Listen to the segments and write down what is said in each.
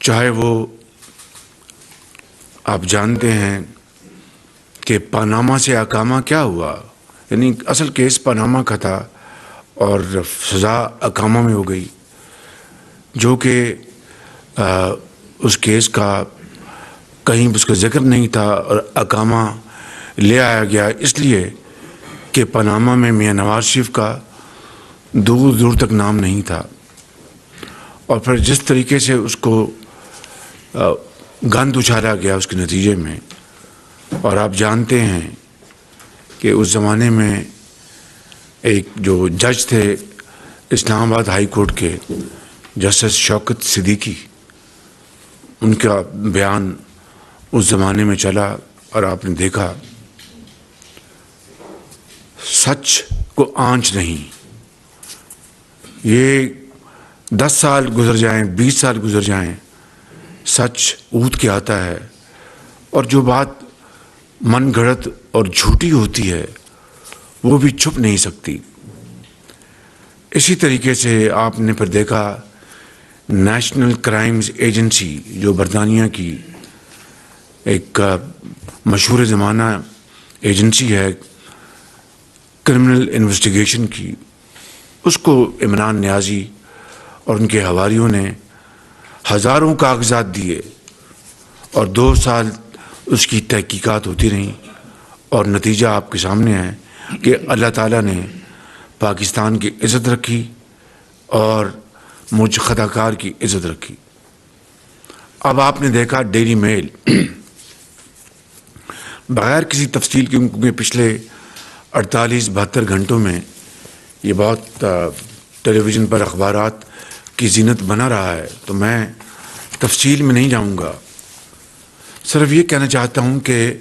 چاہے وہ آپ جانتے ہیں کہ پاناما سے اقامہ کیا ہوا، یعنی اصل کیس پاناما کا تھا اور سزا اقامہ میں ہو گئی، جو کہ اس کیس کا کہیں اس کا ذکر نہیں تھا اور اقامہ لے آیا گیا اس لیے کہ پاناما میں میاں نواز شریف کا دور دور تک نام نہیں تھا۔ اور پھر جس طریقے سے اس کو گند اچھالا گیا اس کے نتیجے میں، اور آپ جانتے ہیں کہ اس زمانے میں ایک جو جج تھے اسلام آباد ہائی کورٹ کے جسٹس شوکت صدیقی، ان کا بیان اس زمانے میں چلا اور آپ نے دیکھا سچ کو آنچ نہیں۔ یہ 10 سال گزر جائیں، 20 سال گزر جائیں، سچ اونت کے آتا ہے، اور جو بات من گھڑت اور جھوٹی ہوتی ہے وہ بھی چھپ نہیں سکتی۔ اسی طریقے سے آپ نے پھر دیکھا نیشنل کرائمز ایجنسی، جو برطانیہ کی ایک مشہور زمانہ ایجنسی ہے کرمنل انویسٹیگیشن کی، اس کو عمران نیازی اور ان کے حواریوں نے ہزاروں کاغذات دیے اور 2 سال اس کی تحقیقات ہوتی رہیں، اور نتیجہ آپ کے سامنے ہے کہ اللہ تعالیٰ نے پاکستان کی عزت رکھی اور مجھ خطا کار کی عزت رکھی۔ اب آپ نے دیکھا ڈیلی میل، بغیر کسی تفصیل کے، کیونکہ پچھلے 48-72 گھنٹوں میں یہ بہت ٹیلی ویژن پر اخبارات کی زینت بنا رہا ہے، تو میں تفصیل میں نہیں جاؤں گا، صرف یہ کہنا چاہتا ہوں کہ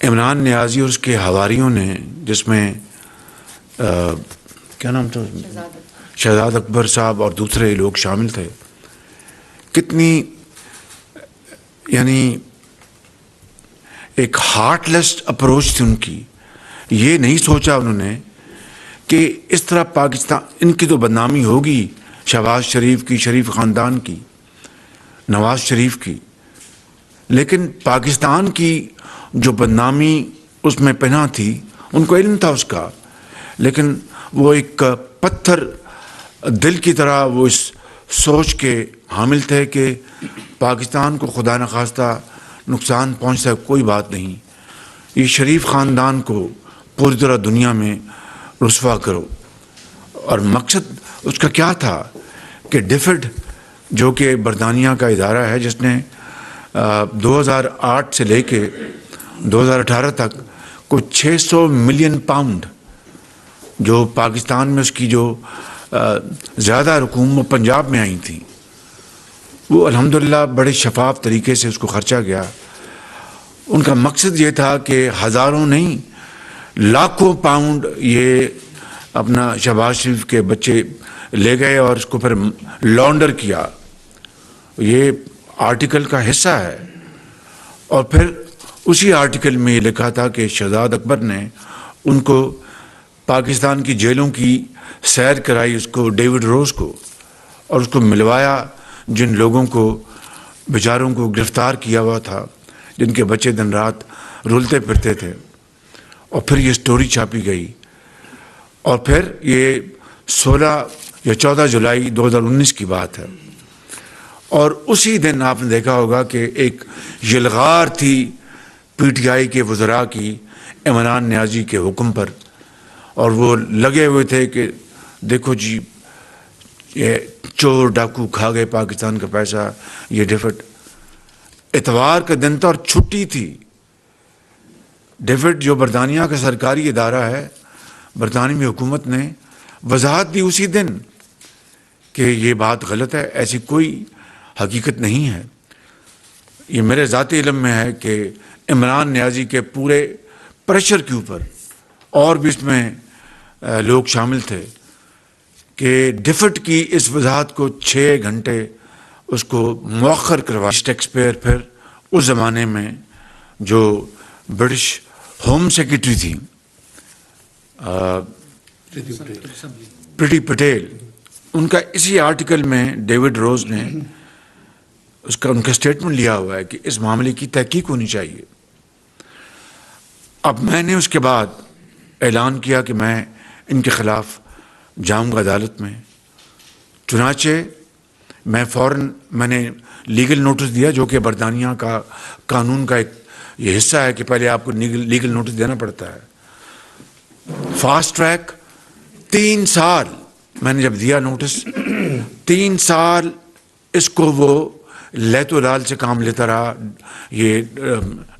عمران نیازی اور اس کے حواریوں نے، جس میں کیا نام تھا، شہزاد اکبر صاحب اور دوسرے لوگ شامل تھے، کتنی یعنی ایک ہارٹ لیس اپروچ تھی ان کی۔ یہ نہیں سوچا انہوں نے کہ اس طرح پاکستان، ان کی تو بدنامی ہوگی، شہباز شریف کی، شریف خاندان کی، نواز شریف کی، لیکن پاکستان کی جو بدنامی اس میں پنہاں تھی، ان کو علم تھا اس کا، لیکن وہ ایک پتھر دل کی طرح وہ اس سوچ کے حامل تھے کہ پاکستان کو خدا نخواستہ نقصان پہنچتا ہے، کوئی بات نہیں، یہ شریف خاندان کو پوری طرح دنیا میں رسوا کرو۔ اور مقصد اس کا کیا تھا کہ ڈیفڈ، جو کہ برطانیہ کا ادارہ ہے جس نے 2008 سے لے کے 2018 تک کچھ 600 ملین پاؤنڈ جو پاکستان میں اس کی جو زیادہ رقوم پنجاب میں آئی تھیں، وہ الحمدللہ بڑے شفاف طریقے سے اس کو خرچا گیا۔ ان کا مقصد یہ تھا کہ ہزاروں نہیں، لاکھوں پاؤنڈ یہ اپنا شہباز شریف کے بچے لے گئے اور اس کو پھر لانڈر کیا۔ یہ آرٹیکل کا حصہ ہے، اور پھر اسی آرٹیکل میں یہ لکھا تھا کہ شہزاد اکبر نے ان کو پاکستان کی جیلوں کی سیر کرائی، اس کو ڈیوڈ روز کو، اور اس کو ملوایا جن لوگوں کو بیچاروں کو گرفتار کیا ہوا تھا، جن کے بچے دن رات رولتے پھرتے تھے، اور پھر یہ سٹوری چھاپی گئی۔ اور پھر یہ 16 یا 14 جولائی 2019 کی بات ہے، اور اسی دن آپ نے دیکھا ہوگا کہ ایک یلغار تھی پی ٹی آئی کے وزراء کی عمران نیازی کے حکم پر، اور وہ لگے ہوئے تھے کہ دیکھو جی یہ چور ڈاکو کھا گئے پاکستان کا پیسہ، یہ ڈیفڈ۔ اتوار کا دن تھا اور چھٹی تھی۔ ڈیفڈ جو برطانیہ کا سرکاری ادارہ ہے، برطانوی حکومت نے وضاحت دی اسی دن کہ یہ بات غلط ہے، ایسی کوئی حقیقت نہیں ہے۔ یہ میرے ذاتی علم میں ہے کہ عمران نیازی کے پورے پریشر کے اوپر اور بھی اس میں لوگ شامل تھے کہ ڈیفڈ کی اس وضاحت کو 6 گھنٹے اس کو مؤخر کروا۔ شیکسپیئر پھر اس زمانے میں جو برٹش ہوم سیکرٹری تھی پریٹی پٹیل، ان کا اسی آرٹیکل میں ڈیوڈ روز نے ان کا اسٹیٹمنٹ لیا ہوا ہے کہ اس معاملے کی تحقیق ہونی چاہیے. اب میں نے اس کے بعد اعلان کیا کہ میں ان کے خلاف جاؤں گا عدالت میں. چنانچہ میں نے لیگل نوٹس دیا، جو کہ برطانیہ کا قانون کا ایک یہ حصہ ہے کہ پہلے آپ کو لیگل نوٹس دینا پڑتا ہے. فاسٹ ٹریک 3 سال میں نے جب دیا نوٹس، 3 سال اس کو وہ لیت و لال سے کام لیتا رہا. یہ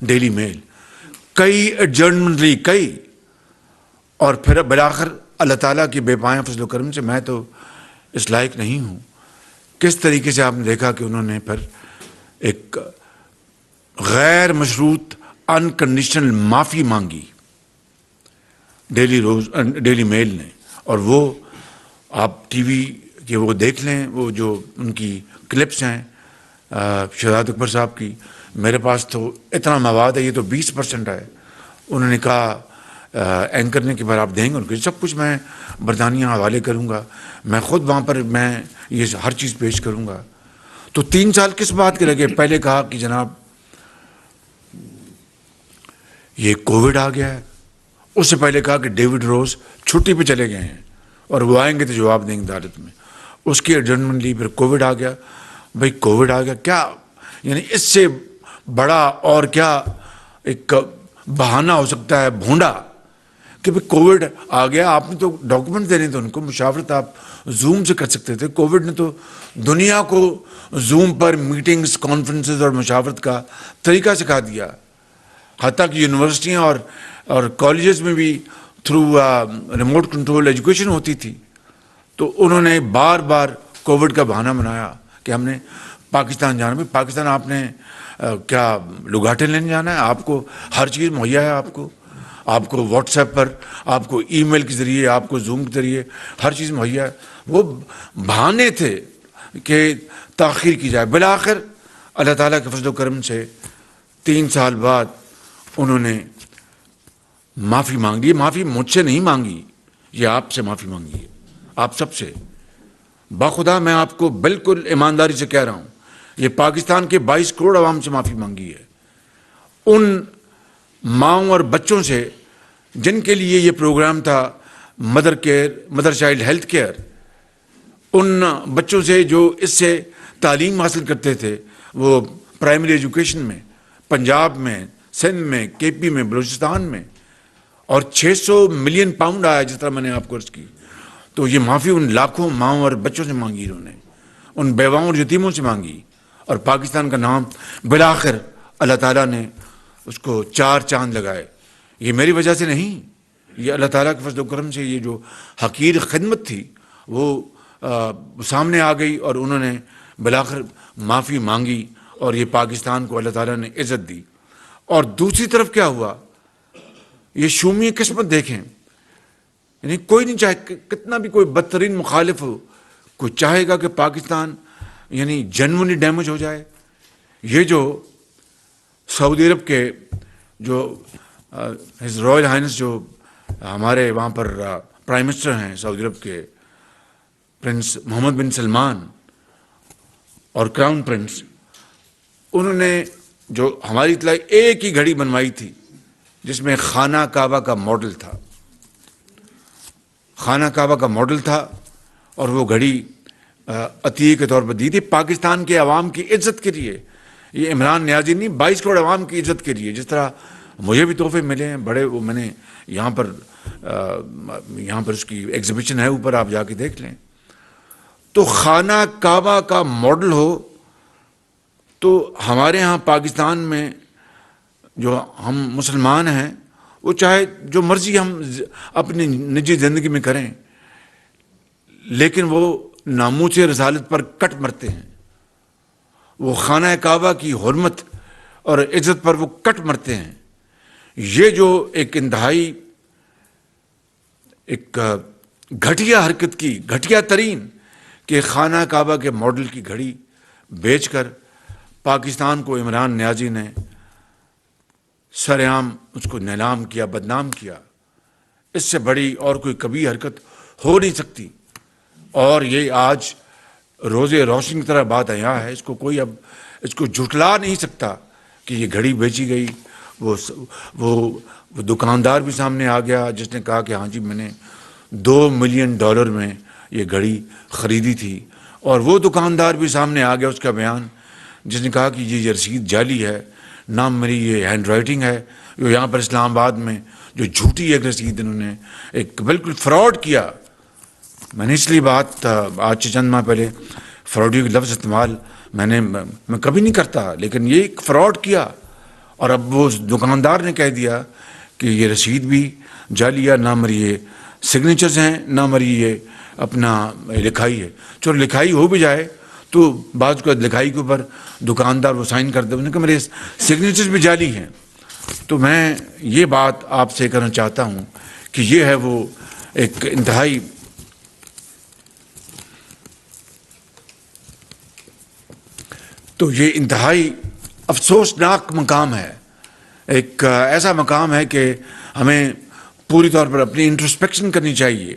ڈیلی میل کئی ایڈجرنمنٹ لی کئی، اور پھر بالآخر اللہ تعالیٰ کی بے پایہ فضل و کرم سے میں تو اس لائق نہیں ہوں. کس طریقے سے آپ نے دیکھا کہ انہوں نے پھر ایک غیر مشروط انکنڈیشنل معافی مانگی ڈیلی میل نے. اور وہ آپ ٹی وی کے وہ دیکھ لیں، وہ جو ان کی کلپس ہیں شہزاد اکبر صاحب کی. میرے پاس تو اتنا مواد ہے، یہ تو 20% ہے. انہوں نے کہا اینکر نے کہ بار آپ دیں گے ان کو سب کچھ، میں برطانیہ حوالے کروں گا، میں خود وہاں پر میں یہ ہر چیز پیش کروں گا. تو 3 سال کس بات کے لگے؟ پہلے کہا کہ جناب یہ کووڈ آ گیا ہے. اس سے پہلے کہا کہ ڈیوڈ روز چھٹی پہ چلے گئے ہیں اور وہ آئیں گے تو جواب دیں گے عدالت میں. اس کی ایڈجرنمنٹ لی، پھر کووڈ آ گیا. بھائی کووڈ آ گیا کیا، یعنی اس سے بڑا اور کیا ایک بہانہ ہو سکتا ہے بھونڈا کہ بھائی کووڈ آ گیا. آپ نے تو ڈاکومنٹ دینے تھے ان کو، مشاورت آپ زوم سے کر سکتے تھے. کووڈ نے تو دنیا کو زوم پر میٹنگز، کانفرنسز اور مشاورت کا طریقہ سکھا دیا. حتیٰ کہ یونیورسٹیاں اور کالجز میں بھی تھرو ریموٹ کنٹرول ایجوکیشن ہوتی تھی. تو انہوں نے بار بار کووڈ کا بہانہ بنایا کہ ہم نے پاکستان جانا. بھی پاکستان آپ نے کیا لگاٹے لینے جانا ہے؟ آپ کو ہر چیز مہیا ہے. آپ کو واٹس ایپ پر، آپ کو ای میل کے ذریعے، آپ کو زوم کے ذریعے ہر چیز مہیا ہے. وہ بہانے تھے کہ تاخیر کی جائے. بالآخر اللہ تعالیٰ کے فضل و کرم سے 3 سال بعد انہوں نے معافی مانگ لی. معافی مجھ سے نہیں مانگی، یہ آپ سے معافی مانگی ہے، آپ سب سے. بخدا میں آپ کو بالکل ایمانداری سے کہہ رہا ہوں، یہ پاکستان کے 22 کروڑ عوام سے معافی مانگی ہے. ان ماؤں اور بچوں سے جن کے لیے یہ پروگرام تھا مدر چائلڈ ہیلتھ کیئر، ان بچوں سے جو اس سے تعلیم حاصل کرتے تھے، وہ پرائمری ایجوکیشن میں پنجاب میں، سندھ میں، کے پی میں، بلوچستان میں. اور 600 ملین پاؤنڈ آیا جس طرح میں نے آپ کو عرض کی. تو یہ معافی ان لاکھوں ماؤں اور بچوں سے مانگی، انہوں نے ان بیواؤں اور یتیموں سے مانگی. اور پاکستان کا نام بالآخر اللہ تعالیٰ نے اس کو 4 چاند لگائے. یہ میری وجہ سے نہیں، یہ اللہ تعالیٰ کے فضل و کرم سے یہ جو حقیر خدمت تھی وہ سامنے آ گئی اور انہوں نے بالآخر معافی مانگی اور یہ پاکستان کو اللہ تعالیٰ نے عزت دی. اور دوسری طرف کیا ہوا، یہ شومی قسمت دیکھیں. یعنی کوئی نہیں چاہے، کتنا بھی کوئی بدترین مخالف ہو، کوئی چاہے گا کہ پاکستان یعنی جنونلی ڈیمیج ہو جائے. یہ جو سعودی عرب کے جو ہز رائل ہائنس جو ہمارے وہاں پر پرائم منسٹر ہیں سعودی عرب کے، پرنس محمد بن سلمان اور کراؤن پرنس، انہوں نے جو ہماری اطلاع ایک ہی گھڑی بنوائی تھی جس میں خانہ کعبہ کا ماڈل تھا. خانہ کعبہ کا ماڈل تھا اور وہ گھڑی عطیے کے طور پر دی تھی پاکستان کے عوام کی عزت کے لیے. یہ عمران نیازی نہیں، 22 کروڑ عوام کی عزت کے لیے. جس طرح مجھے بھی تحفے ملے ہیں بڑے، وہ میں نے یہاں پر اس کی ایگزیبیشن ہے اوپر، آپ جا کے دیکھ لیں. تو خانہ کعبہ کا ماڈل ہو تو ہمارے ہاں پاکستان میں جو ہم مسلمان ہیں وہ چاہے جو مرضی ہم اپنی نجی زندگی میں کریں، لیکن وہ ناموس رسالت پر کٹ مرتے ہیں. وہ خانہ کعبہ کی حرمت اور عزت پر وہ کٹ مرتے ہیں. یہ جو ایک انتہائی ایک گھٹیا حرکت کی، گھٹیا ترین، کہ خانہ کعبہ کے ماڈل کی گھڑی بیچ کر پاکستان کو عمران نیازی نے سر عام اس کو نیلام کیا، بدنام کیا. اس سے بڑی اور کوئی کبھی حرکت ہو نہیں سکتی. اور یہ آج روز روشنی کی طرح بات عیاں ہے، اس کو کوئی اب اس کو جھٹلا نہیں سکتا کہ یہ گھڑی بیچی گئی۔ وہ دکاندار بھی سامنے آ گیا جس نے کہا کہ ہاں جی میں نے $2 ملین میں یہ گھڑی خریدی تھی، اور وہ دکاندار بھی سامنے آ گیا اس کا بیان جس نے کہا کہ یہ رسید جعلی ہے، نہ میری یہ ہینڈ رائٹنگ ہے، جو یہاں پر اسلام آباد میں جو جھوٹی ایک رسید انہوں نے ایک بالکل فراڈ کیا۔ میں نے اس لیے بات آج سے چند ماہ پہلے فراڈی کا لفظ استعمال میں کبھی نہیں کرتا، لیکن یہ ایک فراڈ کیا، اور اب وہ دکاندار نے کہہ دیا کہ یہ رسید بھی جعلی ہے، نہ میری یہ سگنیچرز ہیں، نہ میری یہ اپنا لکھائی ہے۔ چلو لکھائی ہو بھی جائے تو بعض کو لکھائی کے اوپر دکاندار وہ سائن کر دے، انہوں نے کہا میرے سگنیچرز بھی جعلی ہیں۔ تو میں یہ بات آپ سے کرنا چاہتا ہوں کہ یہ ہے وہ ایک انتہائی افسوسناک مقام ہے، ایک ایسا مقام ہے کہ ہمیں پوری طور پر اپنی انٹروسپیکشن کرنی چاہیے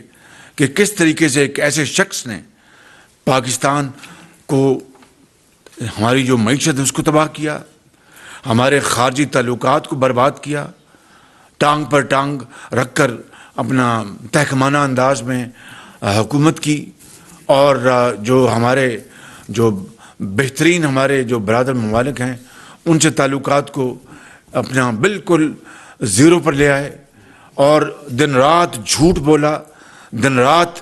کہ کس طریقے سے ایک ایسے شخص نے پاکستان کو، ہماری جو معیشت ہے اس کو تباہ کیا، ہمارے خارجی تعلقات کو برباد کیا، ٹانگ پر ٹانگ رکھ کر اپنا تحکمانہ انداز میں حکومت کی، اور جو ہمارے جو بہترین ہمارے جو برادر ممالک ہیں ان سے تعلقات کو اپنا بالکل زیرو پر لے آئے، اور دن رات جھوٹ بولا، دن رات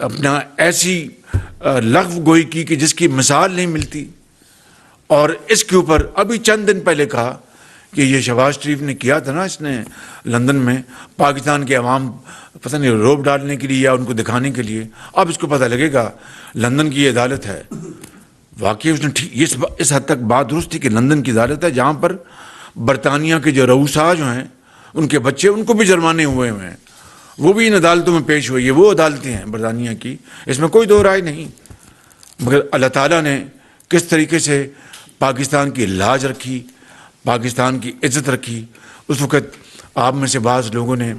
اپنا ایسی لغو گوئی کی کہ جس کی مثال نہیں ملتی۔ اور اس کے اوپر ابھی چند دن پہلے کہا کہ یہ شہباز شریف نے کیا تھا نا، اس نے لندن میں پاکستان کے عوام پتہ نہیں روب ڈالنے کے لیے یا ان کو دکھانے کے لیے، اب اس کو پتہ لگے گا لندن کی یہ عدالت ہے۔ واقعی اس نے اس حد تک بات درست تھی کہ لندن کی عدالت ہے جہاں پر برطانیہ کے جو رؤسا جو ہیں ان کے بچے، ان کو بھی جرمانے ہوئے ہیں، وہ بھی ان عدالتوں میں پیش ہوئی ہے، وہ عدالتیں ہیں برطانیہ کی، اس میں کوئی دو رائے نہیں۔ مگر اللہ تعالیٰ نے کس طریقے سے پاکستان کی لاج رکھی، پاکستان کی عزت رکھی۔ اس وقت آپ میں سے بعض لوگوں نے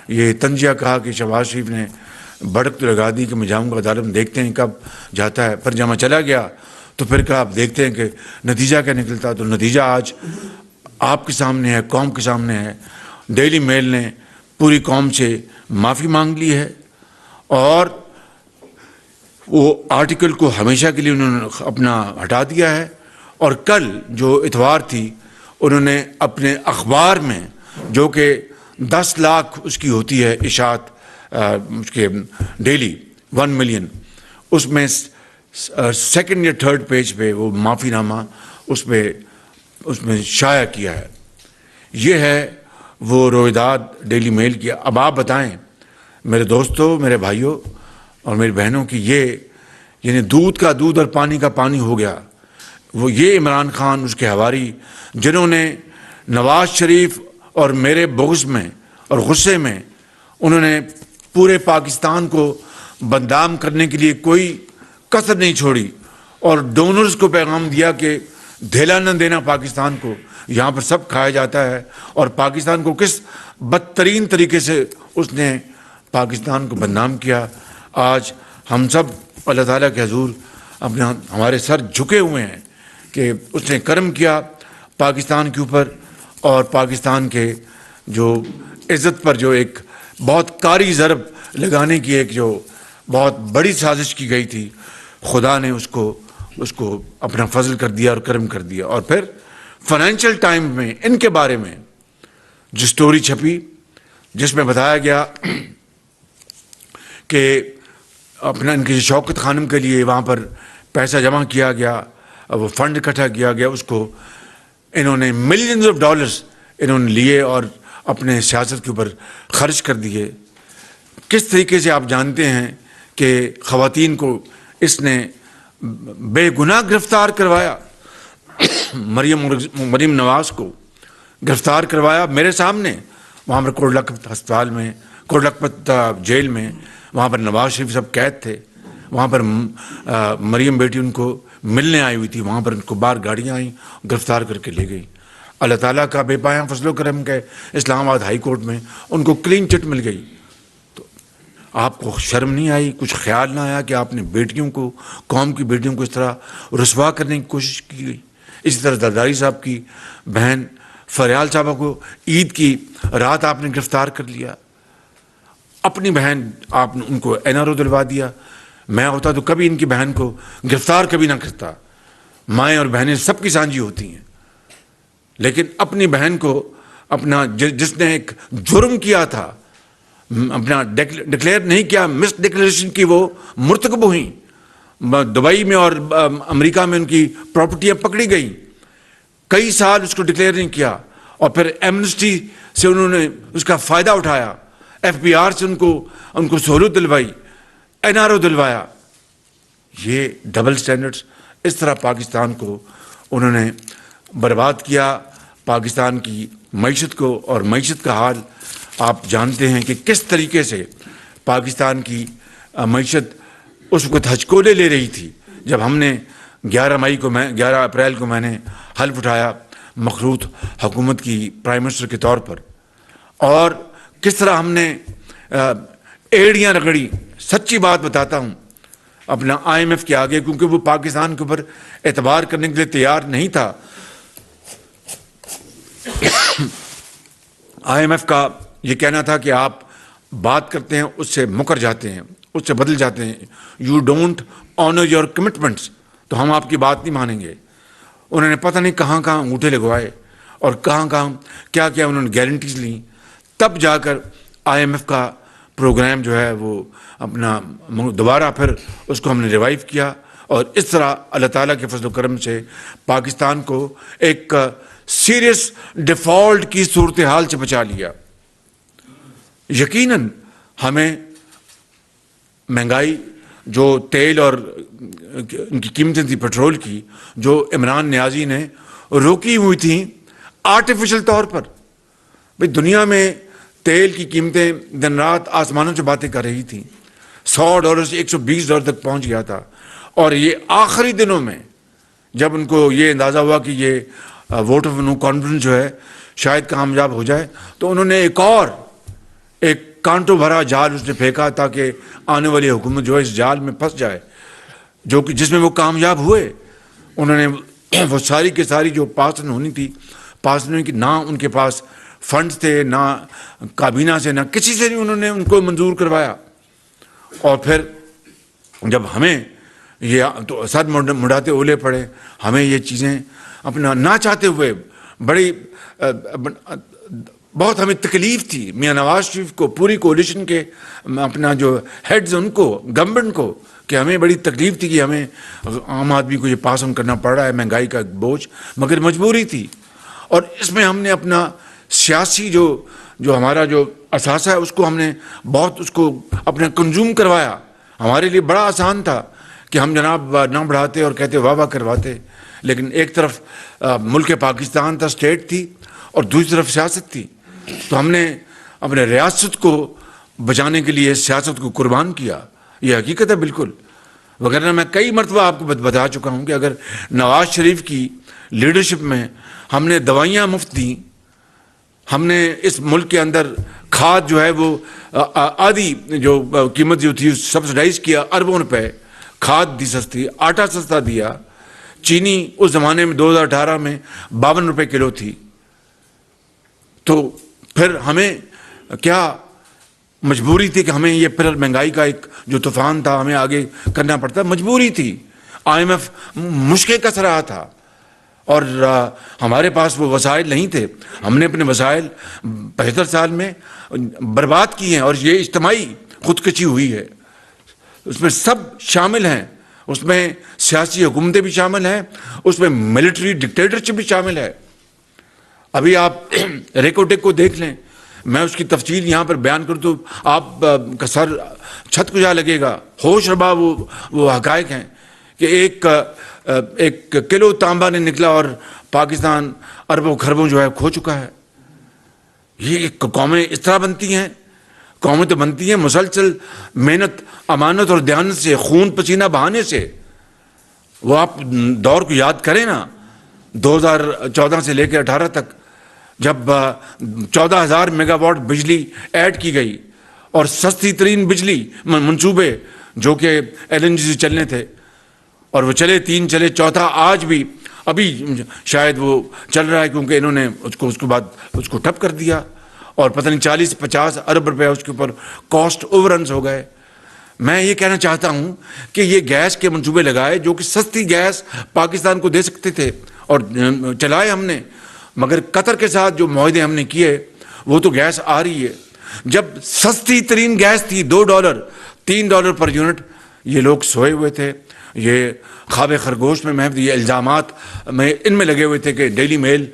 یہ طنزیہ کہا کہ شہباز شریف نے بڑک تو لگا دی کہ میں جاؤں گا عدالت میں، دیکھتے ہیں کب جاتا ہے۔ پھر جب میں چلا گیا تو پھر کہا آپ دیکھتے ہیں کہ نتیجہ کیا نکلتا۔ تو نتیجہ آج آپ کے سامنے ہے، قوم کے سامنے ہے۔ ڈیلی میل نے پوری قوم سے معافی مانگ لی ہے، اور وہ آرٹیکل کو ہمیشہ کے لیے انہوں نے اپنا ہٹا دیا ہے۔ اور کل جو اتوار تھی انہوں نے اپنے اخبار میں، جو کہ 10 لاکھ اس کی ہوتی ہے اشاعت اس کے ڈیلی 1 ملین، اس میں سیکنڈ یا تھرڈ پیج پہ وہ معافی نامہ اس میں شائع کیا ہے۔ یہ ہے وہ رویداد ڈیلی میل کی۔ اب آپ بتائیں میرے دوستوں، میرے بھائیوں اور میری بہنوں کی یہ یعنی دودھ کا دودھ اور پانی کا پانی ہو گیا۔ وہ یہ عمران خان، اس کے حواری، جنہوں نے نواز شریف اور میرے بغض میں اور غصے میں انہوں نے پورے پاکستان کو بدنام کرنے کے لیے کوئی کسر نہیں چھوڑی، اور ڈونرز کو پیغام دیا کہ دھیلا نہ دینا پاکستان کو، یہاں پر سب کھایا جاتا ہے۔ اور پاکستان کو کس بدترین طریقے سے اس نے پاکستان کو بدنام کیا۔ آج ہم سب اللہ تعالیٰ کے حضور ہمارے سر جھکے ہوئے ہیں کہ اس نے کرم کیا پاکستان کے اوپر، اور پاکستان کے جو عزت پر جو ایک بہت کاری ضرب لگانے کی ایک جو بہت بڑی سازش کی گئی تھی، خدا نے اس کو اپنا فضل کر دیا اور کرم کر دیا۔ اور پھر فائنینشیل ٹائم میں ان کے بارے میں جو سٹوری چھپی جس میں بتایا گیا کہ اپنا ان کی شوکت خانم کے لیے وہاں پر پیسہ جمع کیا گیا، وہ فنڈ اکٹھا کیا گیا، اس کو انہوں نے ملینز آف ڈالرز انہوں نے لیے اور اپنے سیاست کے اوپر خرچ کر دیے۔ کس طریقے سے آپ جانتے ہیں کہ خواتین کو اس نے بے گناہ گرفتار کروایا، مریم نواز کو گرفتار کروایا میرے سامنے، وہاں پر کوٹ لکھپت ہسپتال میں، کوٹ لکھپت جیل میں، وہاں پر نواز شریف سب قید تھے، وہاں پر مریم بیٹی ان کو ملنے آئی ہوئی تھی، وہاں پر ان کو باہر گاڑیاں آئیں گرفتار کر کے لے گئی۔ اللہ تعالیٰ کا بے پایاں فضل و کرم کے اسلام آباد ہائی کورٹ میں ان کو کلین چٹ مل گئی۔ تو آپ کو شرم نہیں آئی, کچھ خیال نہ آیا کہ آپ نے بیٹیوں کو, قوم کی بیٹیوں کو اس طرح رسوا کرنے کی کوشش کی گئی؟ اسی طرح زرداری صاحب کی بہن فریال صاحبہ کو عید کی رات آپ نے گرفتار کر لیا. اپنی بہن آپ نے ان کو NRO دلوا دیا. میں ہوتا تو کبھی ان کی بہن کو گرفتار کبھی نہ کرتا. مائیں اور بہنیں سب کی سانجی ہوتی ہیں, لیکن اپنی بہن کو اپنا جس نے ایک جرم کیا تھا اپنا ڈکلیئر نہیں کیا, مس ڈکلیریشن کی, وہ مرتکب ہوئیں. دبئی میں اور امریکہ میں ان کی پراپرٹیاں پکڑی گئیں, کئی سال اس کو ڈکلیئر نہیں کیا, اور پھر ایمنسٹی سے انہوں نے اس کا فائدہ اٹھایا, FBR سے ان کو سہولت دلوائی, NRO دلوایا. یہ ڈبل سٹینڈرڈز اس طرح پاکستان کو انہوں نے برباد کیا, پاکستان کی معیشت کو. اور معیشت کا حال آپ جانتے ہیں کہ کس طریقے سے پاکستان کی معیشت اس وقت ہچکولے لے رہی تھی جب ہم نے 11 اپریل کو میں نے حلف اٹھایا مخلوط حکومت کی پرائم منسٹر کے طور پر, اور کس طرح ہم نے ایڑیاں رگڑی. سچی بات بتاتا ہوں اپنا IMF کے آگے, کیونکہ وہ پاکستان کے اوپر اعتبار کرنے کے لیے تیار نہیں تھا. IMF کا یہ کہنا تھا کہ آپ بات کرتے ہیں اس سے مکر جاتے ہیں, اس سے بدل جاتے ہیں, you don't owner your commitments, تو ہم آپ کی بات نہیں مانیں گے. انہوں نے پتہ نہیں کہاں کہاں انگوٹھے لگوائے اور کہاں کہاں کیا کیا انہوں نے گارنٹیز لیں, تب جا کر IMF کا پروگرام جو ہے وہ اپنا دوبارہ پھر اس کو ہم نے ریوائیو کیا, اور اس طرح اللہ تعالیٰ کے فضل و کرم سے پاکستان کو ایک سیریس ڈیفالٹ کی صورتحال سے بچا لیا. یقیناً ہمیں مہنگائی جو تیل اور ان کی قیمتیں تھیں پیٹرول کی, جو عمران نیازی نے روکی ہوئی تھیں آرٹیفیشل طور پر. بھئی دنیا میں تیل کی قیمتیں دن رات آسمانوں سے باتیں کر رہی تھیں, $100 سے $120 تک پہنچ گیا تھا. اور یہ آخری دنوں میں جب ان کو یہ اندازہ ہوا کہ یہ ووٹ آف نو کانفیڈنس جو ہے شاید کامیاب ہو جائے, تو انہوں نے ایک کانٹوں بھرا جال اس نے پھینکا تاکہ آنے والی حکومت جو ہے اس جال میں پھنس جائے, جو کہ جس میں وہ کامیاب ہوئے. انہوں نے وہ ساری کی ساری جو پاسن ہونی تھی پاس نہیں کی, نہ ان کے پاس فنڈز تھے, نہ کابینہ سے, نہ کسی سے نہیں انہوں نے ان کو منظور کروایا. اور پھر جب ہمیں یہ تو سر مڑاتے اولے پڑے, ہمیں یہ چیزیں اپنا نہ چاہتے ہوئے بڑی بہت ہمیں تکلیف تھی. میاں نواز شریف کو, پوری کولیشن کے اپنا جو ہیڈز ان کو, گورنمنٹ کو, کہ ہمیں بڑی تکلیف تھی کہ ہمیں عام آدمی کو یہ پاس آن کرنا پڑ رہا ہے, مہنگائی کا بوجھ, مگر مجبوری تھی. اور اس میں ہم نے اپنا سیاسی جو ہمارا جو اثاثہ ہے اس کو ہم نے بہت اس کو اپنا کنزیوم کروایا. ہمارے لیے بڑا آسان تھا کہ ہم جناب نہ بڑھاتے اور کہتے واہ واہ کرواتے, لیکن ایک طرف ملک پاکستان تھا, اسٹیٹ تھی, اور دوسری طرف سیاست تھی. تو ہم نے اپنے ریاست کو بچانے کے لیے سیاست کو قربان کیا. یہ حقیقت ہے بالکل, وغیرہ میں کئی مرتبہ آپ کو بتا چکا ہوں کہ اگر نواز شریف کی لیڈرشپ میں ہم نے دوائیاں مفت دیں, ہم نے اس ملک کے اندر کھاد جو ہے وہ آدھی جو قیمت جو تھی سبسڈائز کیا, اربوں روپے کھاد دی سستی, آٹا سستا دیا, چینی اس زمانے میں 2018 میں 52 روپے کلو تھی, تو پھر ہمیں کیا مجبوری تھی کہ ہمیں یہ پھر مہنگائی کا ایک جو طوفان تھا ہمیں آگے کرنا پڑتا, مجبوری تھی. IMF مشکل کس رہا تھا اور ہمارے پاس وہ وسائل نہیں تھے. ہم نے اپنے وسائل 75 سال میں برباد کیے ہیں, اور یہ اجتماعی خودکشی ہوئی ہے. اس میں سب شامل ہیں, اس میں سیاسی حکومتیں بھی شامل ہیں, اس میں ملٹری ڈکٹیٹرشپ بھی شامل ہے. ابھی آپ ریکوٹیک کو دیکھ لیں, میں اس کی تفصیل یہاں پر بیان کروں تو آپ کا سر چھت کو جا لگے گا. ہوش ربا وہ حقائق ہیں کہ ایک کلو تانبا نے نکلا اور پاکستان اربوں خربوں جو ہے کھو چکا ہے. یہ قومیں اس طرح بنتی ہیں, قومیں تو بنتی ہیں مسلسل محنت, امانت اور دیانت سے, خون پسینہ بہانے سے. وہ آپ دور کو یاد کریں نا, 2014 سے لے کے 18 تک جب 14,000 میگا واٹ بجلی ایڈ کی گئی, اور سستی ترین بجلی منصوبے جو کہ LNG سے چلنے تھے، اور وہ چلے، 3 چلے، چوتھا آج بھی ابھی شاید وہ چل رہا ہے، کیونکہ انہوں نے اس کے بعد اس کو ٹھپ کر دیا، اور پتہ نہیں 40-50 ارب روپے اس کے اوپر کاسٹ اوور رنز ہو گئے۔ میں یہ کہنا چاہتا ہوں کہ یہ گیس کے منصوبے لگائے جو کہ سستی گیس پاکستان کو دے سکتے تھے، اور چلائے ہم نے، مگر قطر کے ساتھ جو معاہدے ہم نے کیے وہ تو گیس آ رہی ہے۔ جب سستی ترین گیس تھی $2 $3 پر یونٹ، یہ لوگ سوئے ہوئے تھے، یہ خواب خرگوش میں محض یہ الزامات میں ان میں لگے ہوئے تھے کہ ڈیلی میل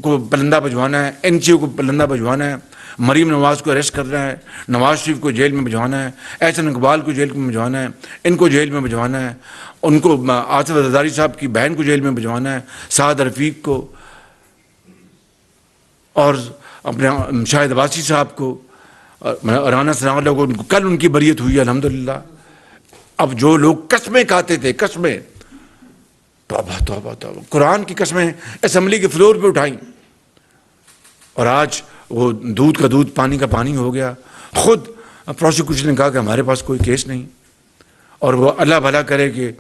کو پلندہ بھجوانا ہے، NGO کو پلندہ بھجوانا ہے، مریم نواز کو اریسٹ کرنا ہے، نواز شریف کو جیل میں بھجوانا ہے، احسن اقبال کو جیل میں بھجوانا ہے، ان کو جیل میں بھجوانا ہے، ان کو آصف زرداری صاحب کی بہن کو جیل میں بھجوانا ہے، سعد رفیق کو، اور اپنے شاہد عباسی صاحب کو، رانا ثناء اللہ کو، کل ان کی بریت ہوئی ہے الحمدللہ۔ اب جو لوگ قسمیں کھاتے تھے، قسمیں، توبہ توبہ توبہ، قرآن کی قسمیں اسمبلی کے فلور پہ اٹھائیں، اور آج وہ دودھ کا دودھ پانی کا پانی ہو گیا۔ خود پروسیکیوشن نے کہا کہ ہمارے پاس کوئی کیس نہیں، اور وہ اللہ بھلا کرے کہ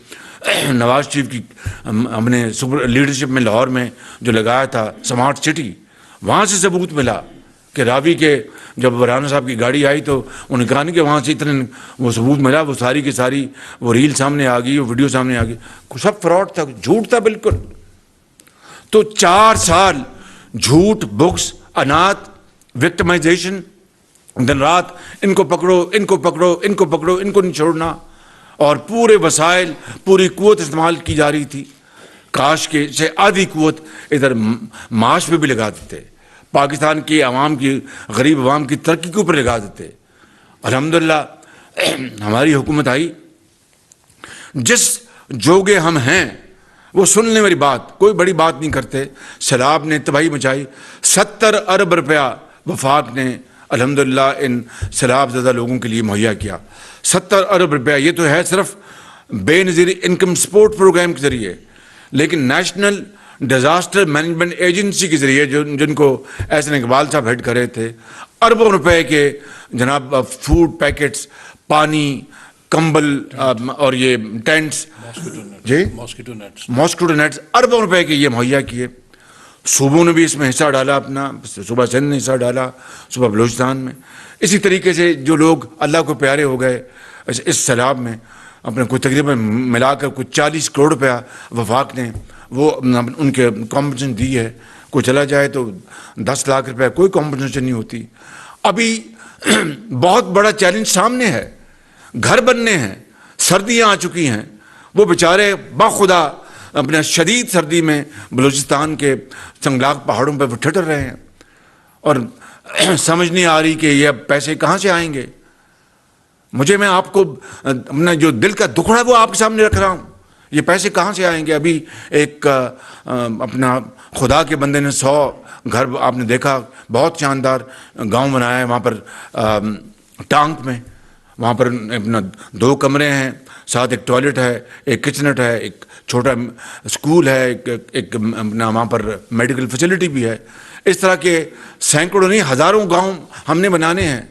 نواز شریف کی ہم نے لیڈرشپ میں لاہور میں جو لگایا تھا سمارٹ سٹی، وہاں سے ثبوت ملا کہ راوی کے جب رانا صاحب کی گاڑی آئی تو انہوں نے کہا نہیں کہ وہاں سے اتنے وہ ثبوت ملا، وہ ساری کی ساری وہ ریل سامنے آ گئی، وہ ویڈیو سامنے آ گئی، سب فراڈ تھا، جھوٹ تھا بالکل۔ تو 4 سال جھوٹ، بکس، انات، وکٹمائزیشن، دن رات ان کو پکڑو، ان کو پکڑو، ان کو پکڑو، ان کو نہیں چھوڑنا، اور پورے وسائل، پوری قوت استعمال کی جا رہی تھی۔ کاش کے سے آدھی قوت ادھر معاش پہ بھی لگا دیتے، پاکستان کی عوام کی، غریب عوام کی ترقی کے اوپر لگا دیتے۔ الحمدللہ ہماری حکومت آئی، جس جوگے ہم ہیں وہ سننے والی بات، کوئی بڑی بات نہیں کرتے۔ سیلاب نے تباہی مچائی، 70 ارب روپیہ وفاق نے الحمدللہ ان سیلاب زدہ لوگوں کے لیے مہیا کیا۔ 70 ارب روپیہ، یہ تو ہے صرف بے نظیر انکم سپورٹ پروگرام کے ذریعے، لیکن نیشنل ڈیزاسٹر مینجمنٹ ایجنسی کے ذریعے جن کو احسن اقبال صاحب ہیڈ کرے تھے، اربوں روپے کے جناب فوڈ پیکٹس، پانی، کمبل، اور یہ ٹینٹس، جی ماسکیٹو نیٹس، اربوں روپے کے یہ مہیا کیے۔ صوبوں نے بھی اس میں حصہ ڈالا اپنا، صوبہ سندھ نے حصہ ڈالا، صوبہ بلوچستان میں۔ اسی طریقے سے جو لوگ اللہ کو پیارے ہو گئے اس سیلاب میں، اپنے کوئی تقریباً ملا کر کوئی 40 کروڑ روپیہ وفاق نے وہ ان کے کمپنسیشن دی ہے۔ کوئی چلا جائے تو 10 لاکھ روپے، کوئی کمپنسیشن نہیں ہوتی۔ ابھی بہت بڑا چیلنج سامنے ہے، گھر بننے ہیں، سردیاں آ چکی ہیں، وہ بیچارے باخدا اپنے شدید سردی میں بلوچستان کے سنگلاق پہاڑوں پہ وہ ٹھٹر رہے ہیں، اور سمجھ نہیں آ رہی کہ یہ پیسے کہاں سے آئیں گے۔ میں آپ کو اپنا جو دل کا دکھڑا وہ آپ کے سامنے رکھ رہا ہوں، یہ پیسے کہاں سے آئیں گے۔ ابھی ایک اپنا خدا کے بندے نے 100 گھر آپ نے دیکھا، بہت شاندار گاؤں بنایا ہے وہاں پر ٹانک میں، وہاں پر اپنا 2 کمرے ہیں، ساتھ ایک ٹوائلٹ ہے، ایک کچنٹ ہے، ایک چھوٹا اسکول ہے، ایک اپنا وہاں پر میڈیکل فیسلٹی بھی ہے۔ اس طرح کے سینکڑوں نہیں ہزاروں گاؤں ہم نے بنانے ہیں۔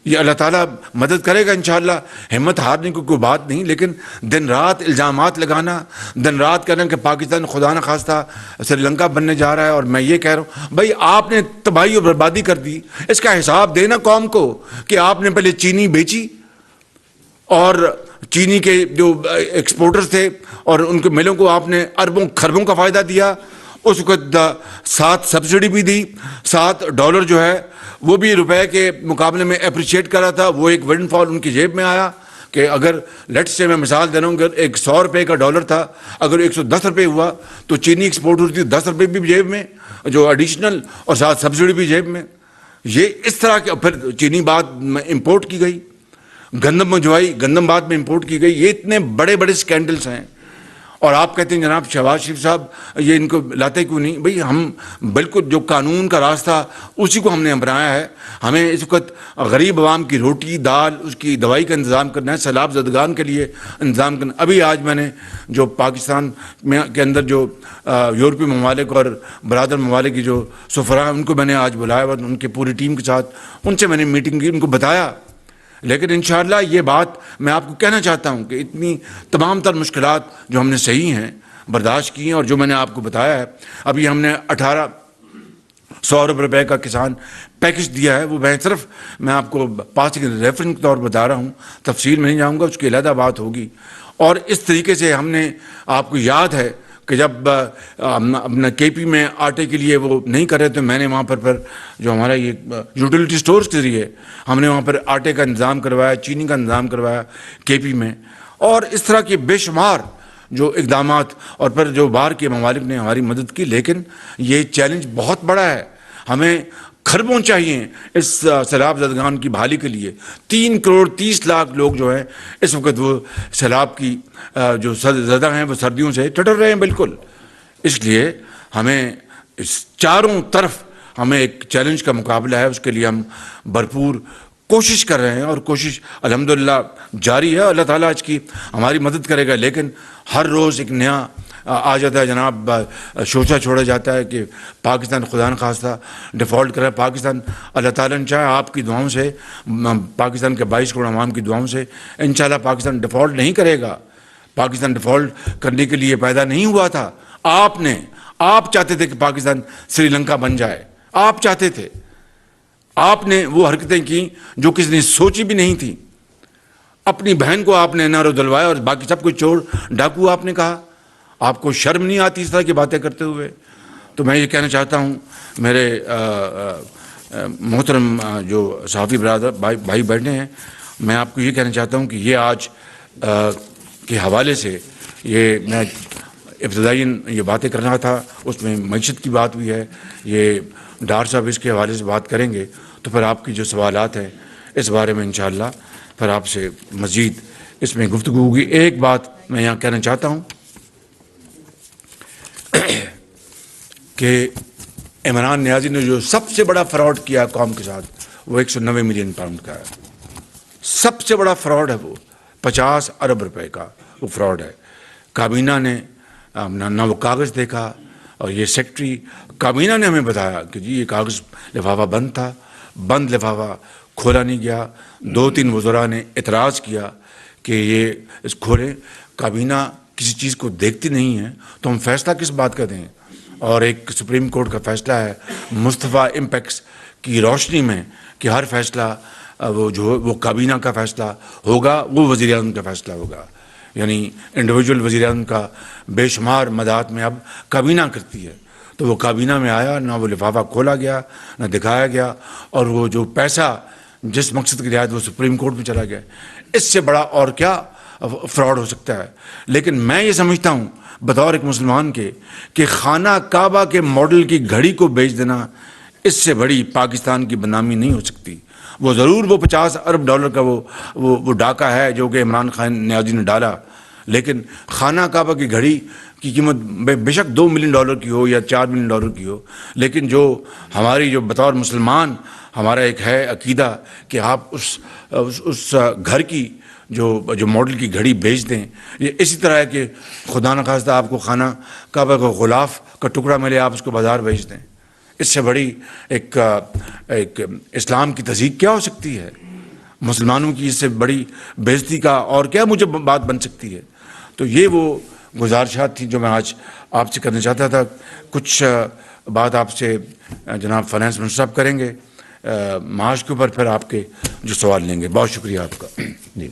یہ اللہ تعالیٰ مدد کرے گا انشاءاللہ، ہمت ہارنے کی کوئی بات نہیں، لیکن دن رات الزامات لگانا، دن رات کہنا کہ پاکستان خدا نہ خواستہ سری لنکا بننے جا رہا ہے، اور میں یہ کہہ رہا ہوں بھائی آپ نے تباہی اور بربادی کر دی، اس کا حساب دینا قوم کو کہ آپ نے پہلے چینی بیچی، اور چینی کے جو ایکسپورٹرز تھے اور ان کے ملوں کو آپ نے اربوں کھربوں کا فائدہ دیا، اس وقت 7 سبسڈی بھی دی، $7 جو ہے وہ بھی روپے کے مقابلے میں اپریشیٹ کر رہا تھا، وہ ایک ونڈ فال ان کی جیب میں آیا کہ اگر لیٹ سے میں مثال دے رہا ہوں، اگر ایک $100 کا ڈالر تھا، اگر 110 روپے ہوا تو چینی ایکسپورٹ ہوتی ہے 10 روپے بھی جیب میں جو ایڈیشنل، اور ساتھ سبسڈی بھی جیب میں۔ یہ اس طرح کے، پھر چینی بعد میں امپورٹ کی گئی، گندم منجوائی، گندم بعد میں امپورٹ کی گئی۔ یہ اتنے بڑے بڑے سکینڈلز ہیں، اور آپ کہتے ہیں جناب شہباز شریف صاحب یہ ان کو لاتے کیوں نہیں؟ بھئی ہم بالکل جو قانون کا راستہ اسی کو ہم نے اپنایا ہے. ہمیں اس وقت غریب عوام کی روٹی دال اس کی دوائی کا انتظام کرنا ہے, سیلاب زدگان کے لیے انتظام کرنا. ابھی آج میں نے جو پاکستان میں کے اندر جو یورپی ممالک اور برادر ممالک کی جو سفراء ان کو میں نے آج بلایا اور ان کی پوری ٹیم کے ساتھ ان سے میں نے میٹنگ کی, ان کو بتایا. لیکن انشاءاللہ یہ بات میں آپ کو کہنا چاہتا ہوں کہ اتنی تمام تر مشکلات جو ہم نے صحیح ہیں برداشت کی ہیں, اور جو میں نے آپ کو بتایا ہے ابھی ہم نے 1800 ارب روپے کا کسان پیکج دیا ہے. وہ میں صرف میں آپ کو پاسنگ ریفرنس کے طور پر بتا رہا ہوں, تفصیل میں نہیں جاؤں گا, اس کی علیحدہ بات ہوگی. اور اس طریقے سے ہم نے آپ کو یاد ہے کہ جب اپنا کے پی میں آٹے کے لیے وہ نہیں کر رہے تو میں نے وہاں پر جو ہمارا یہ یوٹیلیٹی سٹورز کے ذریعے ہم نے وہاں پر آٹے کا انتظام کروایا, چینی کا انتظام کروایا کے پی میں. اور اس طرح کے بے شمار جو اقدامات اور پھر جو باہر کے ممالک نے ہماری مدد کی. لیکن یہ چیلنج بہت بڑا ہے, ہمیں کھربوں چاہیے اس سیلاب زدگان کی بحالی کے لیے. 3 کروڑ 30 لاکھ لوگ جو ہیں اس وقت وہ سیلاب کی جو زدہ ہیں وہ سردیوں سے ٹٹر رہے ہیں بالکل. اس لیے ہمیں اس چاروں طرف ہمیں ایک چیلنج کا مقابلہ ہے, اس کے لیے ہم بھرپور کوشش کر رہے ہیں اور کوشش الحمدللہ جاری ہے. اللہ تعالیٰ اس کی ہماری مدد کرے گا. لیکن ہر روز ایک نیا آ جاتا ہے جناب, شوشہ چھوڑا جاتا ہے کہ پاکستان خدا نخواستہ ڈیفالٹ کرے. پاکستان اللہ تعالیٰ نے چاہے آپ کی دعاؤں سے, پاکستان کے 22 کروڑ عوام کی دعاؤں سے انشاءاللہ پاکستان ڈیفالٹ نہیں کرے گا. پاکستان ڈیفالٹ کرنے کے لیے پیدا نہیں ہوا تھا. آپ چاہتے تھے کہ پاکستان سری لنکا بن جائے, آپ چاہتے تھے. آپ نے وہ حرکتیں کی جو کسی نے سوچی بھی نہیں تھی. اپنی بہن کو آپ نے نارو دلوایا اور باقی سب کو چور ڈاکو آپ نے کہا. آپ کو شرم نہیں آتی اس طرح کی باتیں کرتے ہوئے؟ تو میں یہ کہنا چاہتا ہوں میرے محترم جو صحافی برادر بھائی بیٹھے ہیں, میں آپ کو یہ کہنا چاہتا ہوں کہ یہ آج کے حوالے سے یہ میں ابتدائی یہ باتیں کرنا تھا, اس میں معیشت کی بات بھی ہے. یہ ڈار صاحب اس کے حوالے سے بات کریں گے تو پھر آپ کی جو سوالات ہیں اس بارے میں انشاءاللہ پھر آپ سے مزید اس میں گفتگو ہوگی. ایک بات میں یہاں کہنا چاہتا ہوں کہ عمران نیازی نے جو سب سے بڑا فراڈ کیا قوم کے ساتھ وہ 190 ملین پاؤنڈ کا ہے. سب سے بڑا فراڈ ہے وہ, 50 ارب روپے کا وہ فراڈ ہے. کابینہ نے نہ وہ کاغذ دیکھا, اور یہ سیکٹری کابینہ نے ہمیں بتایا کہ جی یہ کاغذ لفافہ بند تھا, بند لفافہ کھولا نہیں گیا. 2-3 وزراء نے اعتراض کیا کہ یہ اس کھولیں. کابینہ کسی چیز کو دیکھتی نہیں ہے تو ہم فیصلہ کس بات کا دیں؟ اور ایک سپریم کورٹ کا فیصلہ ہے مصطفیٰ امپیکس کی روشنی میں کہ ہر فیصلہ وہ کابینہ کا فیصلہ ہوگا, وہ وزیر اعظم کا فیصلہ ہوگا. یعنی انڈیویجول وزیر اعظم کا بے شمار مداحت میں اب کابینہ کرتی ہے. تو وہ کابینہ میں آیا, نہ وہ لفافہ کھولا گیا نہ دکھایا گیا, اور وہ جو پیسہ جس مقصد کے لیے آیا وہ سپریم کورٹ میں چلا گیا. اس سے بڑا اور کیا فراڈ ہو سکتا ہے؟ لیکن میں یہ سمجھتا ہوں بطور ایک مسلمان کے کہ خانہ کعبہ کے ماڈل کی گھڑی کو بیچ دینا اس سے بڑی پاکستان کی بدنامی نہیں ہو سکتی. وہ ضرور وہ 50 ارب ڈالر کا وہ ڈاکہ ہے جو کہ عمران خان نیازی نے ڈالا, لیکن خانہ کعبہ کی گھڑی کی قیمت بے شک $2 ملین کی ہو یا $4 ملین کی ہو, لیکن جو ہماری جو بطور مسلمان ہمارا ایک ہے عقیدہ کہ آپ اس گھر کی جو ماڈل کی گھڑی بیچ دیں. یہ اسی طرح ہے کہ خدا نخواستہ آپ کو خانہ کعبہ کا غلاف کا ٹکڑا ملے, آپ اس کو بازار بیچ دیں. اس سے بڑی ایک اسلام کی تہذیب کیا ہو سکتی ہے؟ مسلمانوں کی اس سے بڑی بےزتی کا اور کیا مجھے بات بن سکتی ہے؟ تو یہ وہ گزارشات تھیں جو میں آج آپ سے کرنا چاہتا تھا. کچھ بات آپ سے جناب فائنانس منسٹر صاحب کریں گے معاش کے اوپر, پھر آپ کے جو سوال لیں گے. بہت شکریہ آپ کا. جی.